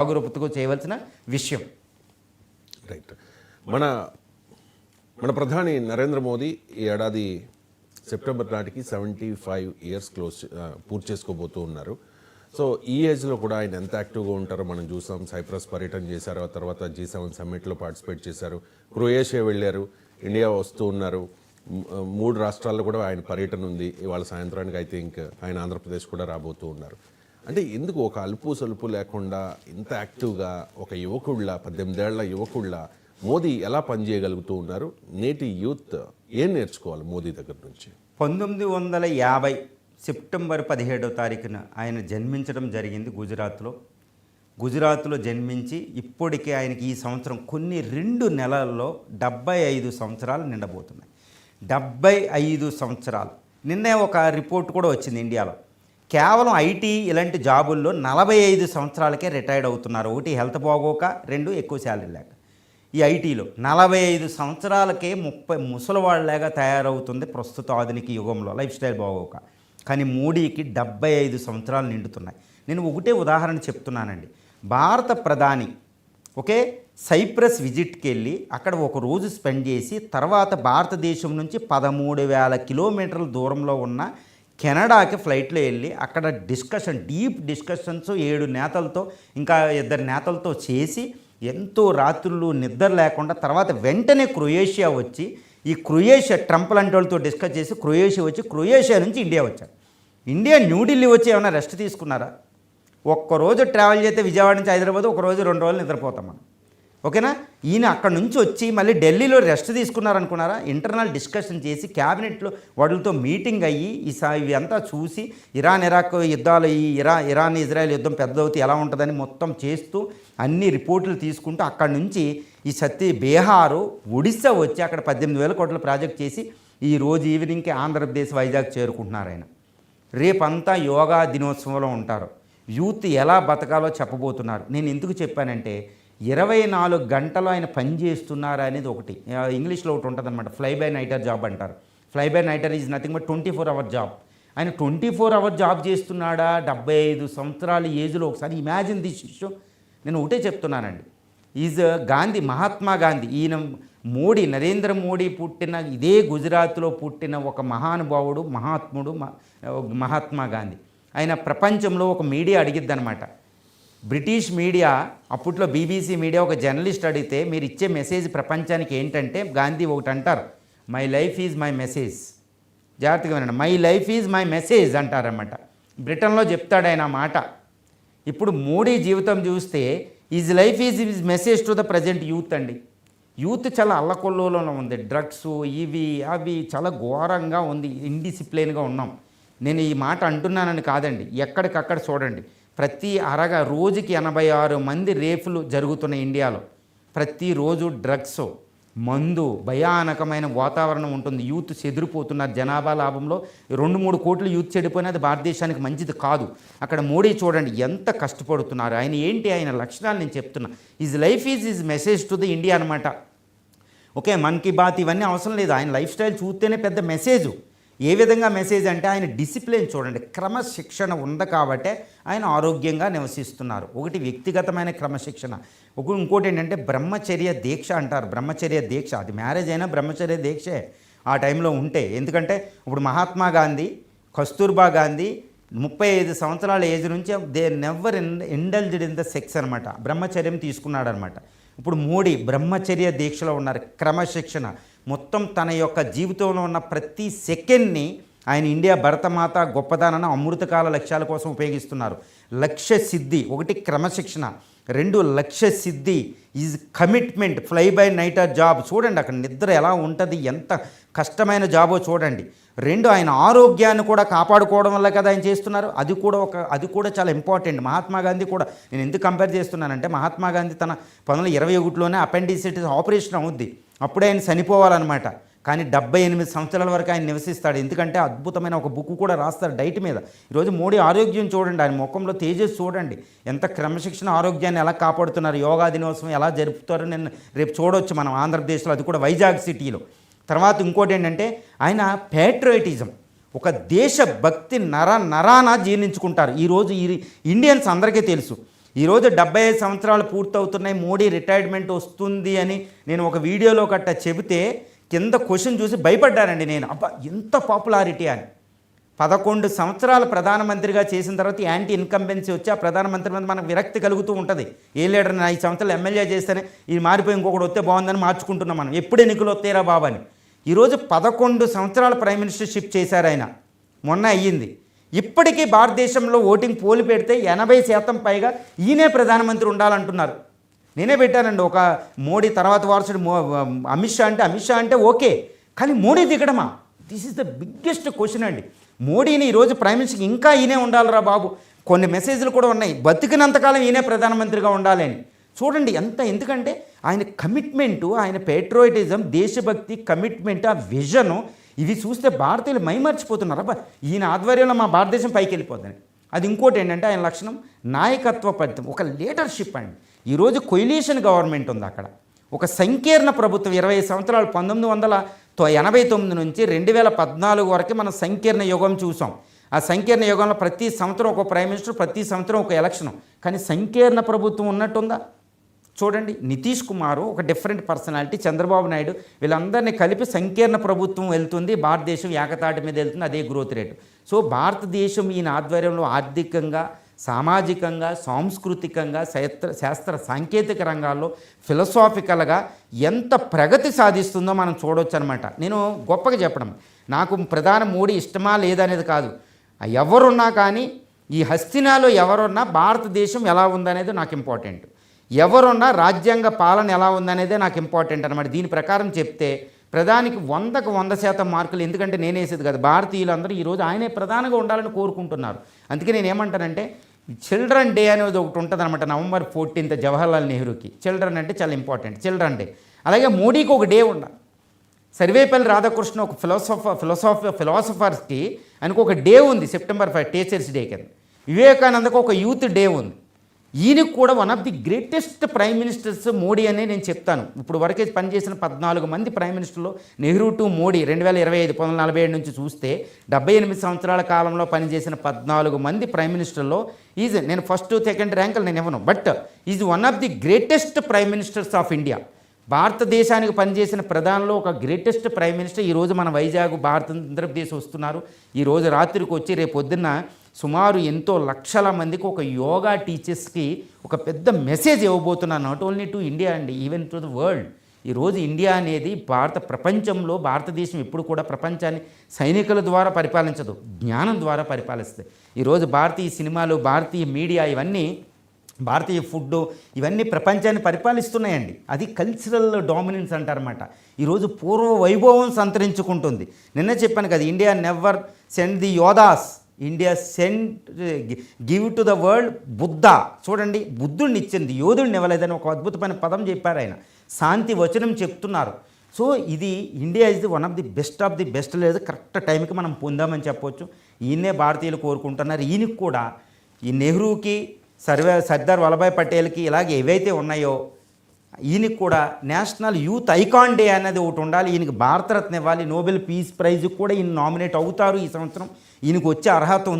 జాగరూకతగా చేయవలసిన విషయం. రైట్. మన మన ప్రధాని నరేంద్ర మోదీ ఈ ఏడాది సెప్టెంబర్ నాటికి 75 ఇయర్స్ పూర్తి చేసుకోబోతూ ఉన్నారు. సో ఈ ఏజ్లో కూడా ఆయన ఎంత యాక్టివ్గా ఉంటారో మనం చూసాం. సైప్రస్ పర్యటన చేశారు, ఆ తర్వాత G7 సమ్మిట్లో పార్టిసిపేట్ చేశారు, క్రొయేషియా వెళ్ళారు, ఇండియా వస్తూ ఉన్నారు. 3 రాష్ట్రాల్లో కూడా ఆయన పర్యటన ఉంది. ఇవాళ సాయంత్రానికి ఐ థింక్ ఆయన ఆంధ్రప్రదేశ్ కూడా రాబోతూ ఉన్నారు. అంటే ఎందుకు ఒక అలుపు సలుపు లేకుండా ఇంత యాక్టివ్గా ఒక యువకుళ్ళ 18 ఏళ్ల యువకుళ్ళ మోదీ ఎలా పనిచేయగలుగుతూ ఉన్నారు? నేటి యూత్ ఏం నేర్చుకోవాలి మోదీ దగ్గర నుంచి? 1950 సెప్టెంబర్ 17వ తారీఖున ఆయన జన్మించడం జరిగింది గుజరాత్లో జన్మించి ఇప్పటికే ఆయనకి ఈ సంవత్సరం కొన్ని 2 నెలల్లో 75 సంవత్సరాలు నిండబోతున్నాయి. 75 సంవత్సరాలు. నిన్నే ఒక రిపోర్ట్ కూడా వచ్చింది ఇండియాలో. కేవలం ఐటీ ఇలాంటి జాబుల్లో 45 సంవత్సరాలకే రిటైర్డ్ అవుతున్నారు. ఒకటి హెల్త్ బాగోక, 2 ఎక్కువ శాలరీ లేక. ఈ ఐటీలో 45 సంవత్సరాలకే 30 ముసలివాళ్ళలాగా తయారవుతుంది ప్రస్తుత ఆధునిక యుగంలో, లైఫ్ స్టైల్ బాగోక. కానీ మోడీకి 75 సంవత్సరాలు నిండుతున్నాయి. నేను ఒకటే ఉదాహరణ చెప్తున్నానండి. భారత ప్రధాని సైప్రస్ విజిట్కి వెళ్ళి అక్కడ ఒక రోజు స్పెండ్ చేసి తర్వాత భారతదేశం నుంచి 13,000 కిలోమీటర్ల దూరంలో ఉన్న కెనడాకి ఫ్లైట్లో వెళ్ళి అక్కడ డీప్ డిస్కషన్స్ 7 నేతలతో ఇంకా 2 నేతలతో చేసి ఎంతో రాత్రులు నిద్ర లేకుండా తర్వాత వెంటనే క్రొయేషియా వచ్చి ఈ క్రొయేషియా ట్రంప్ లాంటి వాళ్ళతో డిస్కస్ చేసి క్రొయేషియా నుంచి ఇండియా వచ్చారు. ఇండియా న్యూఢిల్లీ వచ్చి ఏమైనా రెస్ట్ తీసుకున్నారా? ఒక్కరోజు ట్రావెల్ చేస్తే విజయవాడ నుంచి హైదరాబాద్, ఒక రోజు 2 రోజులు నిద్రపోతాం మనం. ఓకేనా? ఈయన అక్కడ నుంచి వచ్చి మళ్ళీ ఢిల్లీలో రెస్ట్ తీసుకున్నారనుకున్నారా? ఇంటర్నల్ డిస్కషన్ చేసి క్యాబినెట్లో వాళ్ళతో మీటింగ్ అయ్యి ఇవి అంతా చూసి ఇరాక్ యుద్ధాలు, ఇరాన్ ఇజ్రాయెల్ యుద్ధం పెద్దవుతూ ఎలా ఉంటుందని మొత్తం చేస్తూ అన్ని రిపోర్టులు తీసుకుంటూ అక్కడి నుంచి ఈ బీహారు, ఒడిస్సా వచ్చి అక్కడ 18,000 కోట్ల ప్రాజెక్ట్ చేసి ఈరోజు ఈవినింగ్కి ఆంధ్రప్రదేశ్ వైజాగ్ చేరుకుంటున్నారు. ఆయన రేపంతా యోగా దినోత్సవంలో ఉంటారు. యూత్ ఎలా బతకాలో చెప్పబోతున్నారు. నేను ఎందుకు చెప్పానంటే 24 గంటలు ఆయన పని చేస్తున్నారు అనేది ఒకటి. ఇంగ్లీష్లో ఒకటి ఉంటుంది అనమాట, ఫ్లై బై నైటర్ జాబ్ అంటారు. Fly by nighter is nothing but 24 hour job. ఆయన 24 అవర్ జాబ్ చేస్తున్నాడా 75 సంవత్సరాల ఏజ్లో? ఒకసారి ఇమాజిన్ దిస్ ఇష్యూ. నేను ఒకటే చెప్తున్నానండి. ఈజ్ గాంధీ, మహాత్మా గాంధీ. ఈయన నరేంద్ర మోడీ పుట్టిన ఇదే గుజరాత్లో పుట్టిన ఒక మహానుభావుడు, మహాత్మా గాంధీ. ఆయన ప్రపంచంలో ఒక మీడియా అడిగిద్దనమాట. బ్రిటిష్ మీడియా అప్పట్లో BBC మీడియా ఒక జర్నలిస్ట్ అడిగితే మీరు ఇచ్చే మెసేజ్ ప్రపంచానికి ఏంటంటే గాంధీ ఒకటి అంటారు, my life is my message. జాగ్రత్తగా వినండి, my life is my message అంటారన్నమాట. బ్రిటన్లో చెప్తాడు ఆయన మాట. ఇప్పుడు మోడీ జీవితం చూస్తే is life is message to the present youth అండి. యూత్ చాలా అల్లకొల్లోలో ఉంది. డ్రగ్స్ ఇవి అవి చాలా ఘోరంగా ఉంది. ఇండిసిప్లైన్గా ఉన్నాం. నేను ఈ మాట అంటున్నానని కాదండి, ఎక్కడికక్కడ చూడండి. ప్రతి రోజుకి 86 మంది రేపులు జరుగుతున్నాయి ఇండియాలో. ప్రతిరోజు డ్రగ్స్, మందు, భయానకమైన వాతావరణం ఉంటుంది. యూత్ చెదిరిపోతున్నారు. జనాభా లాభంలో 2-3 కోట్లు యూత్ చెడిపోయినా అది భారతదేశానికి మంచిది కాదు. అక్కడ మోడీ చూడండి ఎంత కష్టపడుతున్నారు. ఆయన లక్షణాలు నేను చెప్తున్నా. Is life is message to the India అనమాట. మన్ కీ బాత్ ఇవన్నీ అవసరం లేదు. ఆయన లైఫ్ స్టైల్ చూస్తేనే పెద్ద మెసేజు. ఏ విధంగా మెసేజ్ అంటే ఆయన డిసిప్లిన్ చూడండి, క్రమశిక్షణ ఉంది కాబట్టే ఆయన ఆరోగ్యంగా నివసిస్తున్నారు. ఒకటి వ్యక్తిగతమైన క్రమశిక్షణ, ఇంకోటి ఏంటంటే బ్రహ్మచర్య దీక్ష అంటారు. బ్రహ్మచర్య దీక్ష, అది మ్యారేజ్ అయినా బ్రహ్మచర్య దీక్షే ఆ టైంలో ఉంటే. ఎందుకంటే ఇప్పుడు మహాత్మా గాంధీ, కస్తూర్బా గాంధీ 35 సంవత్సరాల ఏజ్ నుంచి they never indulged in the sex అనమాట. బ్రహ్మచర్యం తీసుకున్నాడు అనమాట. ఇప్పుడు మోడీ బ్రహ్మచర్య దీక్షలో ఉన్నారు. క్రమశిక్షణ మొత్తం తన యొక్క జీవితంలో ఉన్న ప్రతి సెకండ్ని ఆయన ఇండియా భరతమాత గొప్పదానాన్ని అమృతకాల లక్ష్యాల కోసం ఉపయోగిస్తున్నారు. లక్ష్య సిద్ధి, ఒకటి క్రమశిక్షణ, 2 లక్ష్య సిద్ధి is commitment. Fly by nighter job చూడండి, అక్కడ నిద్ర ఎలా ఉంటుంది, ఎంత కష్టమైన జాబో చూడండి. 2 ఆయన ఆరోగ్యాన్ని కూడా కాపాడుకోవడం వల్ల కదా ఆయన చేస్తున్నారు. అది కూడా చాలా ఇంపార్టెంట్. మహాత్మా గాంధీ కూడా నేను ఎందుకు కంపేర్ చేస్తున్నానంటే మహాత్మా గాంధీ తన 1921లోనే అపెండిసైటిస్ ఆపరేషన్ అవుద్ది. అప్పుడే ఆయన చనిపోవాలన్నమాట. కానీ 78 సంవత్సరాల వరకు ఆయన నివసిస్తాడు. ఎందుకంటే అద్భుతమైన ఒక బుక్ కూడా రాస్తాడు డైట్ మీద. ఈరోజు మోడీ ఆరోగ్యం చూడండి, ఆయన ముఖంలో తేజస్సు చూడండి, ఎంత క్రమశిక్షణ ఆరోగ్యాన్ని ఎలా కాపాడుతున్నారు. యోగా దినోత్సవం ఎలా జరుపుతారో నేను రేపు చూడవచ్చు మనం ఆంధ్రప్రదేశ్లో, అది కూడా వైజాగ్ సిటీలో. తర్వాత ఇంకోటి ఏంటంటే ఆయన ప్యాట్రియాటిజం, ఒక దేశభక్తి నరాన జీర్ణించుకుంటారు. ఈరోజు ఇండియన్స్ అందరికీ తెలుసు ఈరోజు 75 సంవత్సరాలు పూర్తవుతున్నాయి, మోడీ రిటైర్మెంట్ వస్తుంది అని నేను ఒక వీడియోలో గట్టా చెబితే కింద క్వశ్చన్ చూసి భయపడ్డానండి నేను. అబ్బా ఎంత పాపులారిటీ అని. 11 సంవత్సరాలు ప్రధానమంత్రిగా చేసిన తర్వాత యాంటీ ఇన్కంబెన్సీ వచ్చి ఆ ప్రధానమంత్రి మీద మనకు విరక్తి కలుగుతూ ఉంటుంది. ఏ లీడర్ 5 సంవత్సరాలు ఎమ్మెల్యే చేస్తేనే ఇది మారిపోయి ఇంకొకటి వస్తే బాగుందని మార్చుకుంటున్నాం మనం. ఎప్పుడు ఎన్నికలు వస్తాయిరా బాబు అని. ఈరోజు 11 సంవత్సరాల ప్రైమ్ మినిస్టర్షిప్ చేశారు ఆయన, మొన్న అయ్యింది. ఇప్పటికీ భారతదేశంలో ఓటింగ్ పోలు పెడితే 80% పైగా ఈయనే ప్రధానమంత్రి ఉండాలంటున్నారు. నేనే పెట్టానండి, ఒక మోడీ తర్వాత వారసుడు అమిత్ షా అంటే ఓకే, కానీ మోడీ దిగడమా? This is the biggest question అండి. మోడీని ఈరోజు ప్రైమ్ మినిస్టర్కి ఇంకా ఈయనే ఉండాలిరా బాబు. కొన్ని మెసేజ్లు కూడా ఉన్నాయి, బతికినంతకాలం ఈయనే ప్రధానమంత్రిగా ఉండాలని. చూడండి ఎంత, ఎందుకంటే ఆయన కమిట్మెంటు, ఆయన పేట్రోయిటిజం, దేశభక్తి, కమిట్మెంట్, ఆ విజను, ఇవి చూస్తే భారతీయులు మైమర్చిపోతున్నారు. అబ్బా ఈయన ఆధ్వర్యంలో మా భారతదేశం పైకి వెళ్ళిపోతుంది. అది ఇంకోటి ఏంటంటే ఆయన లక్షణం నాయకత్వ పద్ధతి, ఒక లీడర్షిప్ అండి. ఈరోజు కొయిలీషన్ గవర్నమెంట్ ఉంది అక్కడ, ఒక సంకీర్ణ ప్రభుత్వం. 20 సంవత్సరాలు 1989 నుంచి 2014 వరకు మనం సంకీర్ణ యుగం చూసాం. ఆ సంకీర్ణ యుగంలో ప్రతి సంవత్సరం ఒక ప్రైమ్ మినిస్టర్, ప్రతి సంవత్సరం ఒక ఎలక్షన్. కానీ సంకీర్ణ ప్రభుత్వం ఉన్నట్టుందా? చూడండి, నితీష్ కుమార్ ఒక డిఫరెంట్ పర్సనాలిటీ, చంద్రబాబు నాయుడు, వీళ్ళందరినీ కలిపి సంకీర్ణ ప్రభుత్వం వెళ్తుంది, భారతదేశం ఏకతాటి మీద వెళ్తుంది, అదే గ్రోత్ రేటు. సో భారతదేశం ఈయన ఆధ్వర్యంలో ఆర్థికంగా, సామాజికంగా, సాంస్కృతికంగా, శాస్త్ర సాంకేతిక రంగాల్లో, ఫిలసాఫికల్గా ఎంత ప్రగతి సాధిస్తుందో మనం చూడవచ్చు అనమాట. నేను గొప్పగా చెప్పడం, నాకు ప్రధాని మోడీ ఇష్టమా లేదనేది కాదు, ఎవరున్నా కానీ ఈ హస్తినాలో ఎవరున్నా భారతదేశం ఎలా ఉందనేది నాకు ఇంపార్టెంట్. ఎవరున్నా రాజ్యాంగ పాలన ఎలా ఉందనేదే నాకు ఇంపార్టెంట్ అనమాట. దీని ప్రకారం చెప్తే ప్రధానికి 100కు 100% మార్కులు. ఎందుకంటే నేనేసేది కదా, భారతీయులందరూ ఈరోజు ఆయనే ప్రధానిగా ఉండాలని కోరుకుంటున్నారు. అందుకే నేను ఏమంటానంటే, చిల్డ్రన్ డే అనేది ఒకటి ఉంటుంది అనమాట. November 14th జవహర్లాల్ నెహ్రూకి చిల్డ్రన్ అంటే చాలా ఇంపార్టెంట్, చిల్డ్రన్ డే. అలాగే మోడీకి ఒక డే ఉండాలి. సర్వేపల్లి రాధాకృష్ణ ఒక ఫిలాసఫర్స్కి ఆయనకు ఒక డే ఉంది, September 5 టీచర్స్ డే కింద. వివేకానందకు ఒక యూత్ డే ఉంది. ఈయనకు కూడా one of the greatest prime ministers Modi అనే నేను చెప్తాను. ఇప్పుడు వరకే పనిచేసిన 14 మంది ప్రైమ్ మినిస్టర్లో నెహ్రూ టు మోడీ 2025 1947 నుంచి చూస్తే 78 సంవత్సరాల కాలంలో పనిచేసిన 14 మంది ప్రైమ్ మినిస్టర్లో నేను ఫస్ట్ సెకండ్ ర్యాంకులు నేను ఇవ్వను, but is one of the greatest prime ministers of India. భారతదేశానికి పనిచేసిన ప్రధానంలో ఒక గ్రేటెస్ట్ ప్రైమ్ మినిస్టర్ ఈరోజు మన వైజాగ్ ఆంధ్రప్రదేశ్ వస్తున్నారు. ఈరోజు రాత్రికి వచ్చి రేపు పొద్దున్న సుమారు ఎంతో లక్షల మందికి ఒక యోగా టీచర్స్కి ఒక పెద్ద మెసేజ్ ఇవ్వబోతున్నారు. నాట్ ఓన్లీ టు ఇండియా అండి, ఈవెన్ టు ద వరల్డ్. ఈరోజు ఇండియా అనేది ప్రపంచంలో భారతదేశం ఎప్పుడు కూడా ప్రపంచాన్ని సైనికుల ద్వారా పరిపాలించదు, జ్ఞానం ద్వారా పరిపాలిస్తుంది. ఈరోజు భారతీయ సినిమాలు, భారతీయ మీడియా, ఇవన్నీ భారతీయ ఫుడ్, ఇవన్నీ ప్రపంచాన్ని పరిపాలిస్తున్నాయండి. అది కల్చరల్ డామినెన్స్ అంటారన్నమాట. ఈరోజు పూర్వ వైభవం సంతరించుకుంటుంది. నిన్న చెప్పాను కదా, India never send the Yoddhas, India give to the world Buddha. చూడండి, బుద్ధుడిని ఇచ్చింది, యోధుడిని ఇవ్వలేదని ఒక అద్భుతమైన పదం చెప్పారు ఆయన. శాంతి వచనం చెప్తున్నారు. సో ఇది India is the one of the best లేదు, కరెక్ట్ టైంకి మనం పొందామని చెప్పవచ్చు. ఈయన్నే భారతీయులు కోరుకుంటున్నారు. ఈయనకి కూడా ఈ నెహ్రూకి, సర్దార్ వల్లభాయ్ పటేల్కి ఇలాగే ఏవైతే ఉన్నాయో ఈయనకి కూడా నేషనల్ యూత్ ఐకాన్ డే అనేది ఒకటి ఉండాలి. ఈయనకి భారతరత్న ఇవ్వాలి, నోబెల్ పీస్ ప్రైజ్కి కూడా ఈయన నామినేట్ అవుతారు ఈ సంవత్సరం. ఈయనకు వచ్చే అర్హత ఉంది.